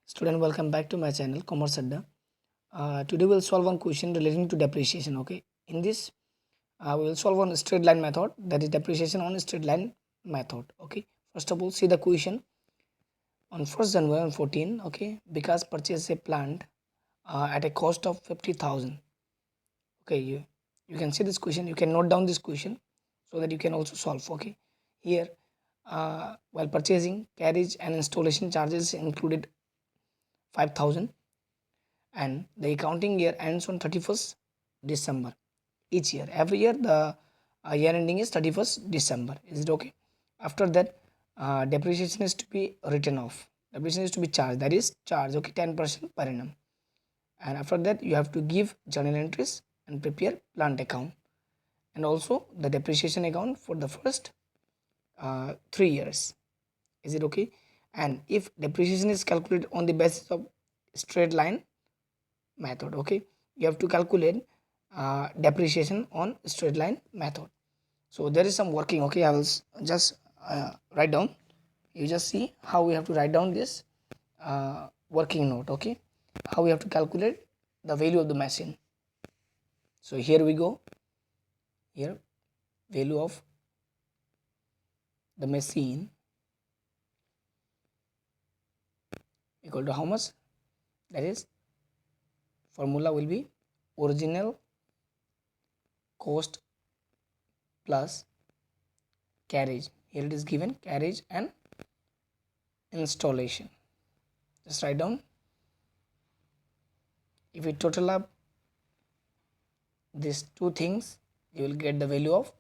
Student, welcome back to my channel Commerce Adda. Today we'll solve one question relating to depreciation. Okay, in this we will solve on straight line method, that is depreciation on straight line method. Okay, first of all, see the question. On 1st January 14, okay, because purchase a plant at a cost of 50,000. Okay, you can see this question, you can note down this question so that you can also solve. Okay, here while purchasing, carriage and installation charges included 5,000, and the accounting year ends on 31st December each year. Every year the year ending is 31st December. Is it okay? After that, depreciation is to be written off. Depreciation is to be charged. That is charge, okay, 10% per annum. And after that, you have to give journal entries and prepare plant account, and also the depreciation account for the first 3 years. Is it okay? And if depreciation is calculated on the basis of straight line method, okay, you have to calculate depreciation on straight line method. So there is some working. Okay, I will just write down. You just see how we have to write down this working note. Okay, how we have to calculate the value of the machine. So here we go. Here, value of the machine equal to how much? That is, formula will be original cost plus carriage. Here it is given carriage and installation. Just write down. If we total up these two things, you will get the value of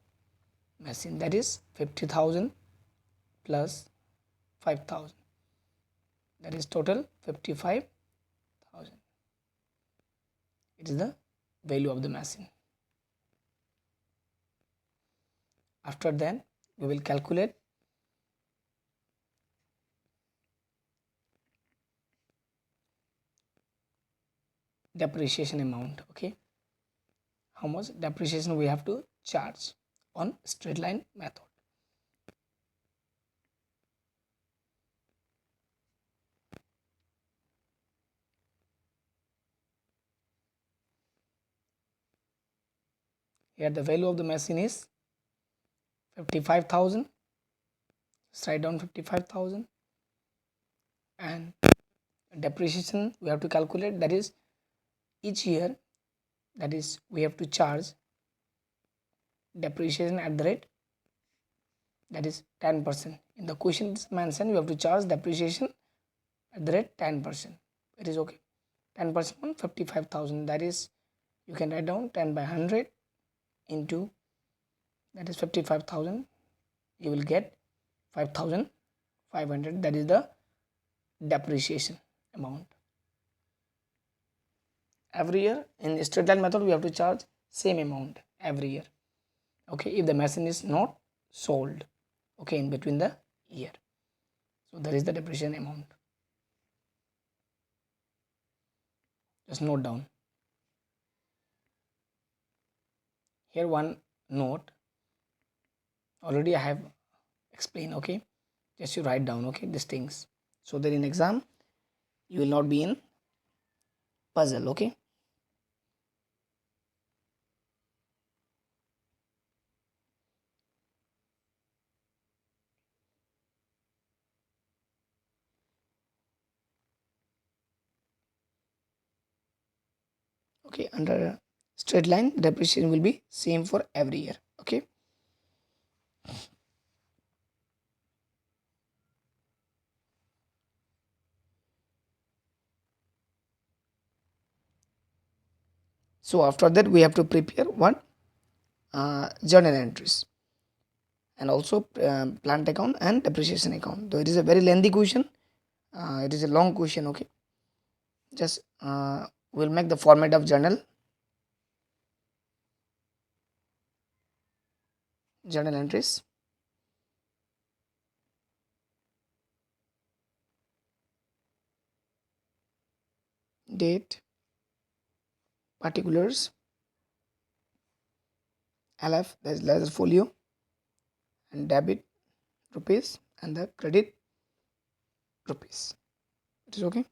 machine, that is 50,000 plus 5,000, that is total 55,000. It is the value of the machine. After that, we will calculate depreciation amount. Okay, how much depreciation we have to charge on straight line method. Here the value of the machine is 55,000. Just write down 55,000, and depreciation we have to calculate, that is each year, that is we have to charge depreciation at the rate, that is 10%. In the question mentioned, you have to charge depreciation at the rate 10%. It is okay. 10% on 55,000, that is, you can write down 10 by 100 into, that is 55,000. You will get 5,500. That is the depreciation amount. Every year in straight line method, we have to charge same amount every year. Okay, if the machine is not sold, okay, in between the year. So that is the depreciation amount. Just note down. Here one note, already I have explained. Okay, just you write down, okay, these things, so that in exam you will not be in puzzle. Okay, okay, under straight line depreciation will be same for every year. Okay, so after that we have to prepare what journal entries, and also plant account and depreciation account. Though it is a very lengthy question, it is a long question. Okay, just we'll make the format of journal entries. Date, particulars, LF, that is ledger folio, and debit rupees, and the credit rupees. It is okay.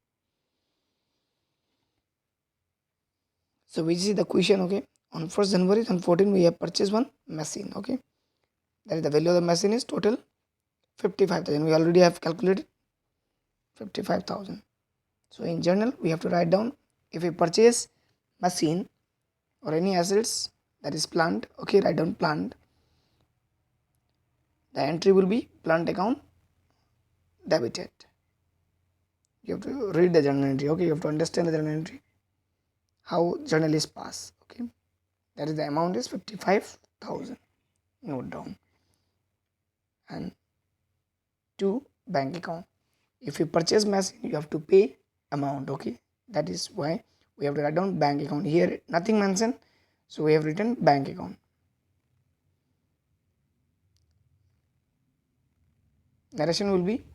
So we see the question. Okay, on 1st January 2014 we have purchased one machine. Okay, that is the value of the machine is total 55,000. We already have calculated 55,000. So in journal we have to write down, if we purchase machine or any assets, that is plant. Okay, write down plant. The entry will be plant account debited. You have to read the journal entry. Okay, you have to understand the journal entry, how journal is passed. Okay, that is the amount is 55,000. Note down. And to bank account. If you purchase machine, you have to pay amount. Okay, that is why we have to write down bank account. Here nothing mentioned, so we have written bank account. Narration will be,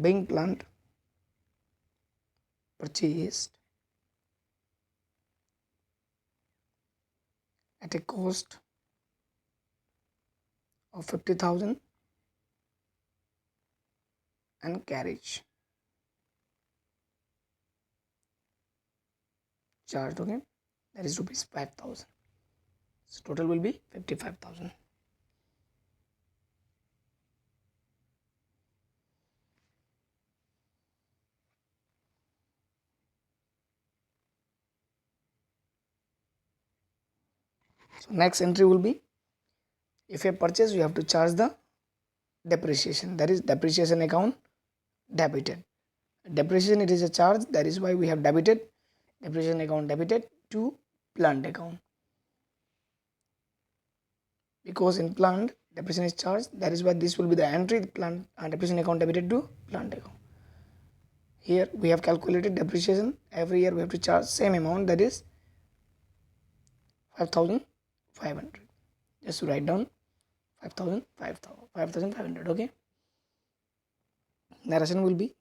being plant purchased at a cost of 50,000 and carriage charged. Okay, that is rupees 5,000. So total will be 55,000. So next entry will be, if you purchase, you have to charge the depreciation, that is depreciation account debited. Depreciation, it is a charge, that is why we have debited depreciation account debited to plant account, because in plant depreciation is charged, that is why this will be the entry, the plant depreciation account debited to plant account. Here we have calculated depreciation, every year we have to charge same amount, that is 5,500. Just to write down 5,500. Okay, narration will be,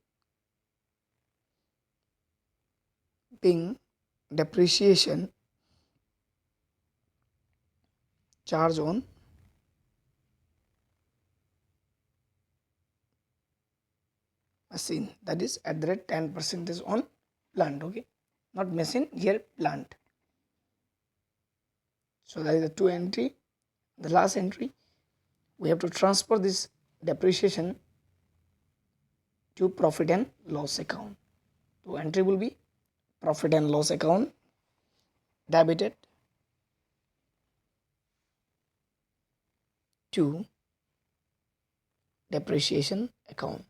being depreciation charge on machine, that is at the rate 10% is on plant. Okay, not machine, here plant. So that is the two entry. The last entry, we have to transfer this depreciation to profit and loss account. So entry will be profit and loss account debited to depreciation account.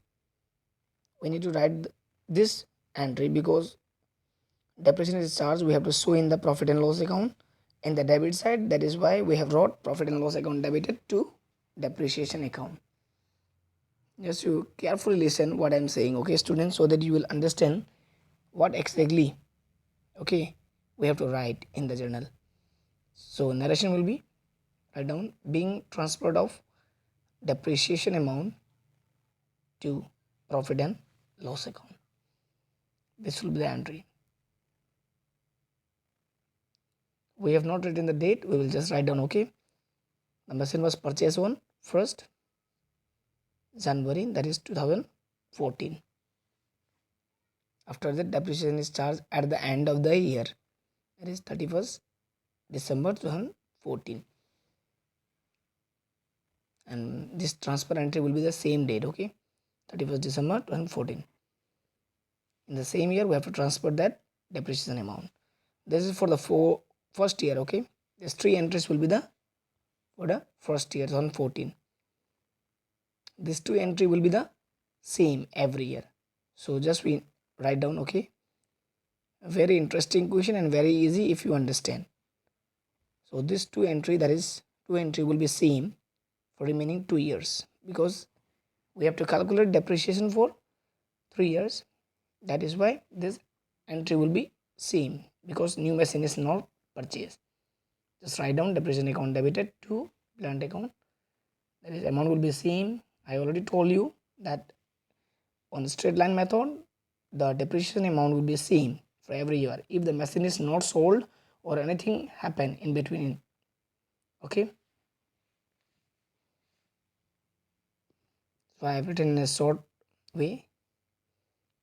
We need to write this entry because depreciation is charged, we have to show in the profit and loss account in the debit side, that is why we have wrote profit and loss account debited to depreciation account. Just you carefully listen what I am saying, okay students, so that you will understand what exactly, okay, we have to write in the journal. So narration will be, write down, being transferred of depreciation amount to profit and loss account. This will be the entry. We have not written the date, we will just write down. Okay, the machine was purchased on 1st January, that is 2014. After that, depreciation is charged at the end of the year, that is 31st December 2014, and this transfer entry will be the same date. Okay, 31st December 2014. In the same year we have to transfer that depreciation amount. This is for the first year. Okay, these three entries will be the for the first year 2014. These two entry will be the same every year, so just we write down. Okay, a very interesting question and very easy if you understand. So this two entry, that is two entry will be same for remaining 2 years, because we have to calculate depreciation for 3 years. That is why this entry will be same, because new machine is not purchased. Just write down depreciation account debited to plant account, that is amount will be same. I already told you that on the straight line method the depreciation amount will be same for every year if the machine is not sold or anything happen in between. Okay, so I have written in a short way,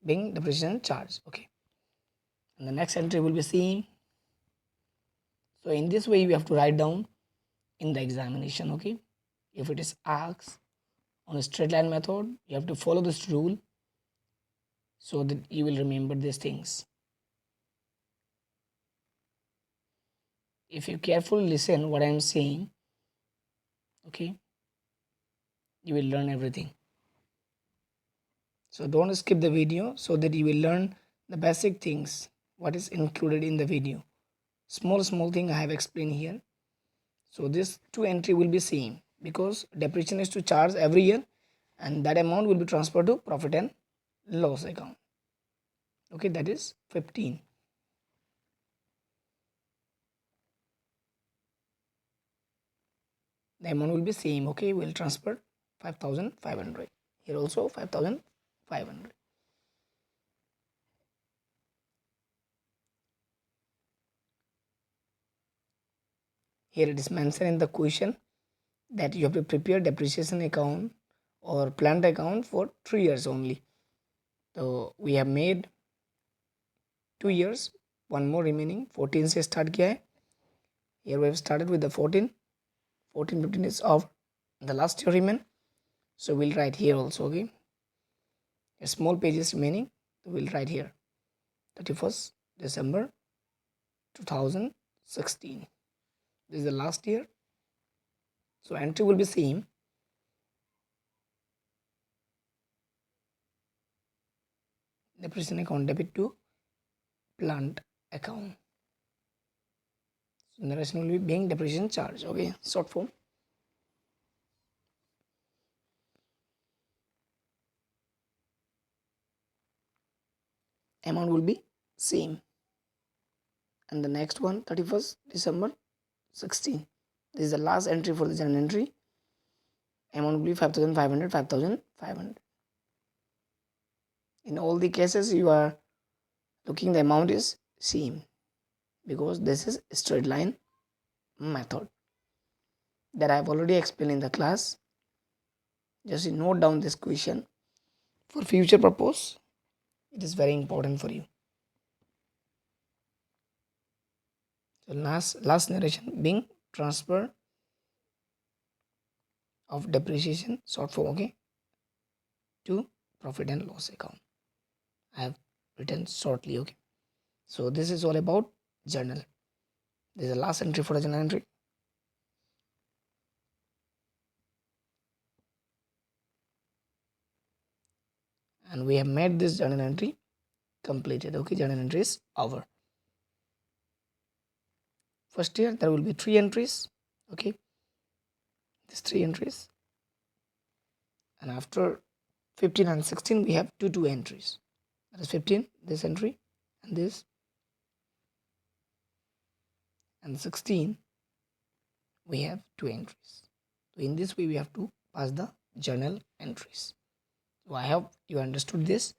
being depreciation charge. Okay, and the next entry will be same, So in this way you have to write down in the examination. Okay, if it is asked on a straight line method, you have to follow this rule so that you will remember these things. If you carefully listen what I am saying, okay, you will learn everything. So don't skip the video so that you will learn the basic things what is included in the video. Small thing I have explained here. So this two entry will be same because depreciation is to charge every year and that amount will be transferred to profit and loss account. Okay, that is 15. The amount will be same. Okay, we'll transfer 5,500. Here also 5,500. Here it is mentioned in the question that you have to prepare depreciation account or plant account for 3 years only. So we have made 2 years, one more remaining. 14 से start किया है. Here we have started with the 14. 14, 15 is off. The last year remain. So we'll write here also. Okay. A small page is remaining. So we'll write here 31st December 2016. This is the last year. So entry will be same. Depreciation account debit to plant account. So narration will be being depreciation charge. Okay, short form. Amount will be same. And the next one 31st December 16. This is the last entry for the journal entry. Amount will be 5,500, 5,500. In all the cases you are looking the amount is same because this is straight line method that I have already explained in the class. Just note down this question for future purpose. It is very important for you. So last narration being transfer of depreciation short form, okay, to profit and loss account. I have written shortly. Okay, so this is all about journal. This is the last entry for the journal entry. And we have made this journal entry completed. Okay, journal entry is over. First year there will be 3 entries. Okay, these 3 entries, and after 15 and 16 we have two entries. That is 15 this entry and this, and 16 we have 2 entries. So in this way we have to pass the journal entries. So I hope you understood this.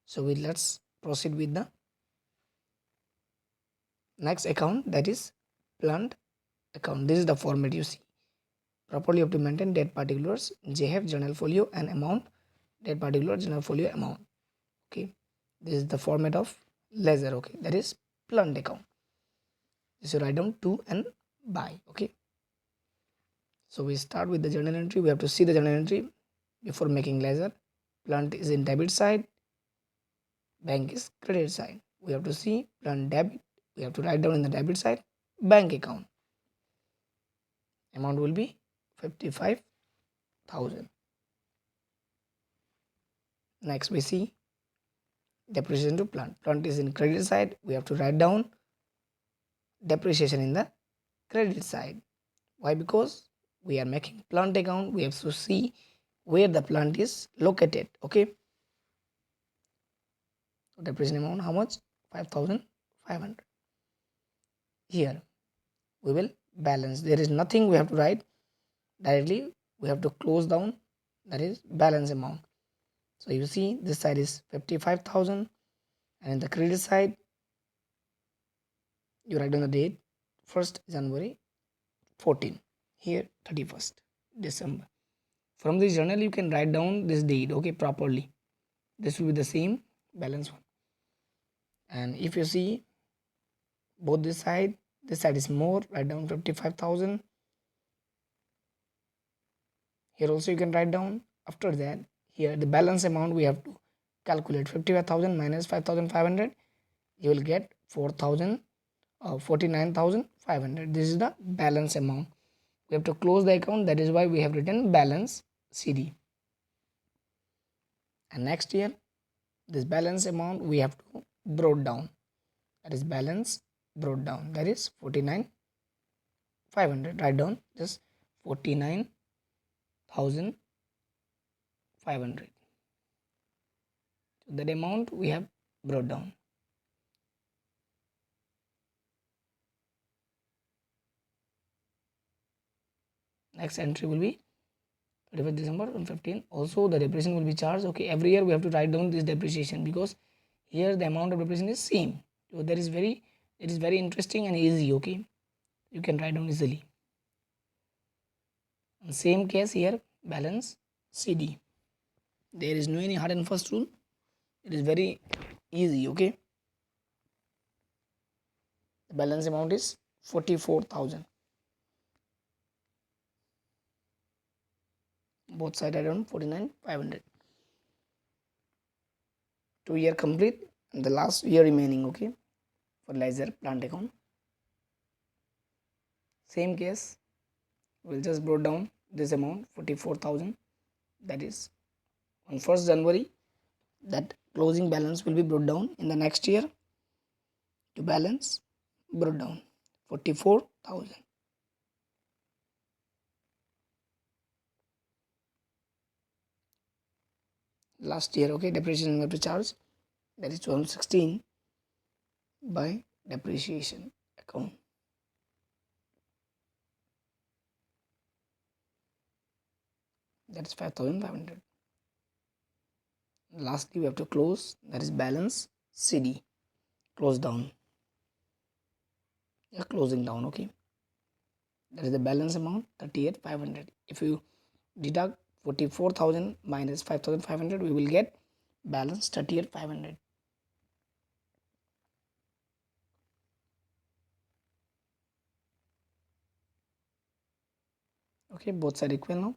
So let's proceed with the next account, that is plant account. This is the format you see. Properly you have to maintain date particulars, JF journal folio and amount, date particular journal folio amount. Okay, this is the format of ledger. Okay, that is plant account. This you write down to and by. Okay, so we start with the journal entry. We have to see the journal entry before making ledger. Plant is in debit side, bank is credit side. We have to see plant debit. We have to write down in the debit side bank account. Amount will be 55,000. Next we see depreciation to plant. Plant is in credit side. We have to write down depreciation in the credit side. Why? Because we are making plant account. We have to see where the plant is located. Okay, so depreciation amount how much? 5,500. Here we will balance. There is nothing we have to write directly. We have to close down, that is balance amount. So you see this side is 55,000 and in the credit side you write down the date 1st January 14, here 31st December. From this journal you can write down this date. Okay, properly. This will be the same balance one. And if you see both this side This side is more, write down 55,000. Here also you can write down. After that, here the balance amount we have to calculate. 55,000 minus 5,500, you will get 49,500. This is the balance amount. We have to close the account. That is why we have written balance CD. And next year, this balance amount we have to brought down. That is balance brought down. That is 49,500. Write down just 49,500. So that amount we have brought down. Next entry will be 31st December 2015. Also the depreciation will be charged. Okay, every year we have to write down this depreciation because here the amount of depreciation is same. So it is very interesting and easy. Okay, you can write down easily. And same case here, balance CD. There is no any hard and fast rule. It is very easy. Okay, the balance amount is 44,000. Both sides around 49,500. 2 year complete and the last year remaining. Okay, fertilizer plant account. Same case, we'll just brought down this amount 44,000. That is on 1st January. That closing balance will be brought down in the next year to balance brought down 44,000. Last year, okay, depreciation we have to charge. That is 2016 by depreciation account. That is 5,500. Lastly, we have to close. That is balance CD. Close down. You are closing down. Okay. That is the balance amount 38,500. If you deduct 44,000 minus 5,500, we will get balance 38,500. Okay, both are equal now.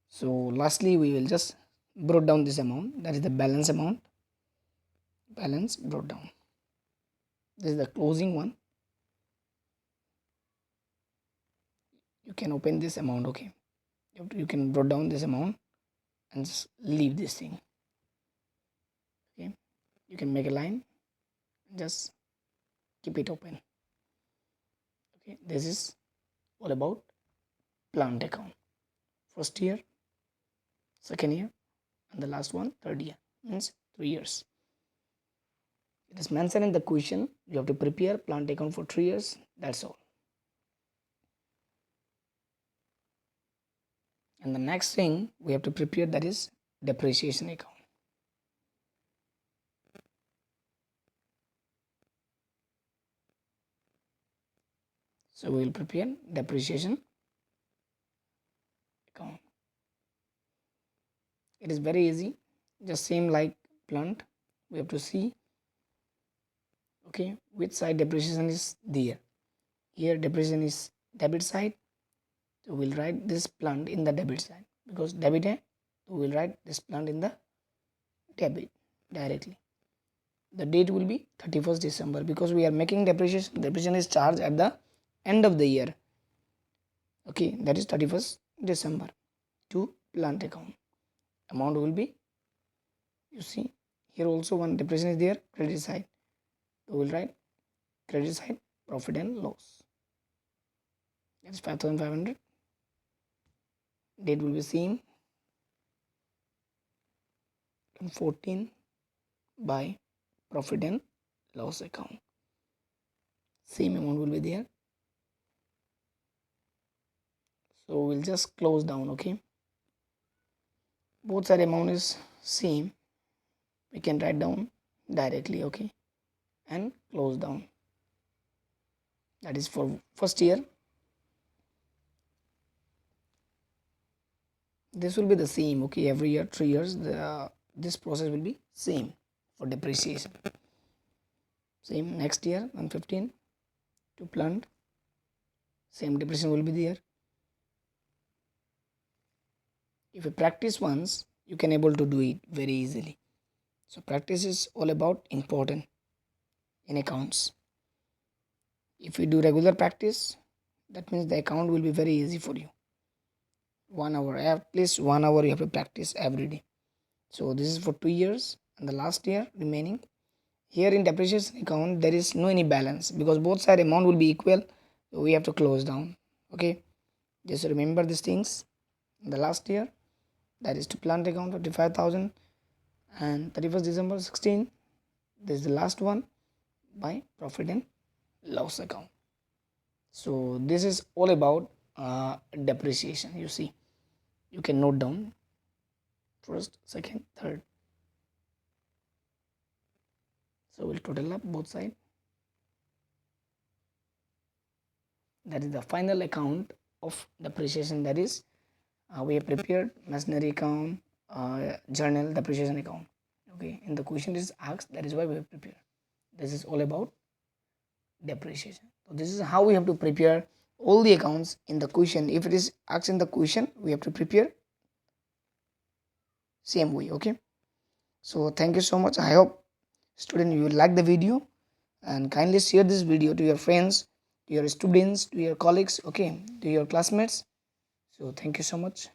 So lastly, we will just brought down this amount. That is the balance amount. Balance brought down. This is the closing one. You can open this amount. Okay, you can brought down this amount and just leave this thing. Okay, you can make a line, just keep it open. Okay, this is all about plant account. First year, second year, and the last one, third year. Means 3 years. It is mentioned in the question. You have to prepare plant account for 3 years. That's all. And the next thing we have to prepare, that is depreciation account. So we will prepare depreciation account. It is very easy, just same like plant. We have to see, okay, which side depreciation is there. Here depreciation is debit side, so we'll write this plant in the debit side, because debit hai, so we'll write this plant in the debit directly. The date will be 31st December because we are making depreciation. Depreciation is charged at the end of the year. Okay, that is 31st December to plant account. Amount will be, you see, here also one depreciation is there, credit side. So we will write credit side profit and loss. That is 5,500. Date will be same. 14 by profit and loss account. Same amount will be there. So we'll just close down. Okay, both side amount is same. We can write down directly. Okay, and close down. That is for first year. This will be the same. Okay, every year 3 years this process will be same for depreciation. Same next year 115 to plant, same depreciation will be there. If you practice once, you can able to do it very easily. So practice is all about important in accounts. If you do regular practice, that means the account will be very easy for you. 1 hour, at least 1 hour you have to practice every day. So this is for 2 years and the last year remaining. Here in depreciation account there is no any balance because both side amount will be equal, so we have to close down. Okay, just remember these things. In the last year, that is to plant account 55,000 and 31st December 16, this is the last one by profit and loss account. So this is all about depreciation. You see, you can note down first, second, third. So we'll total up both sides. That is the final account of depreciation. That is we have prepared machinery account, journal depreciation account. Okay, in the question is asked, that is why we have prepared. This is all about depreciation. So this is how we have to prepare all the accounts in the question. If it is asked in the question, we have to prepare same way. Okay, so thank you so much. I hope student you will like the video and kindly share this video to your friends, to your students, to your colleagues, okay, to your classmates. So thank you so much.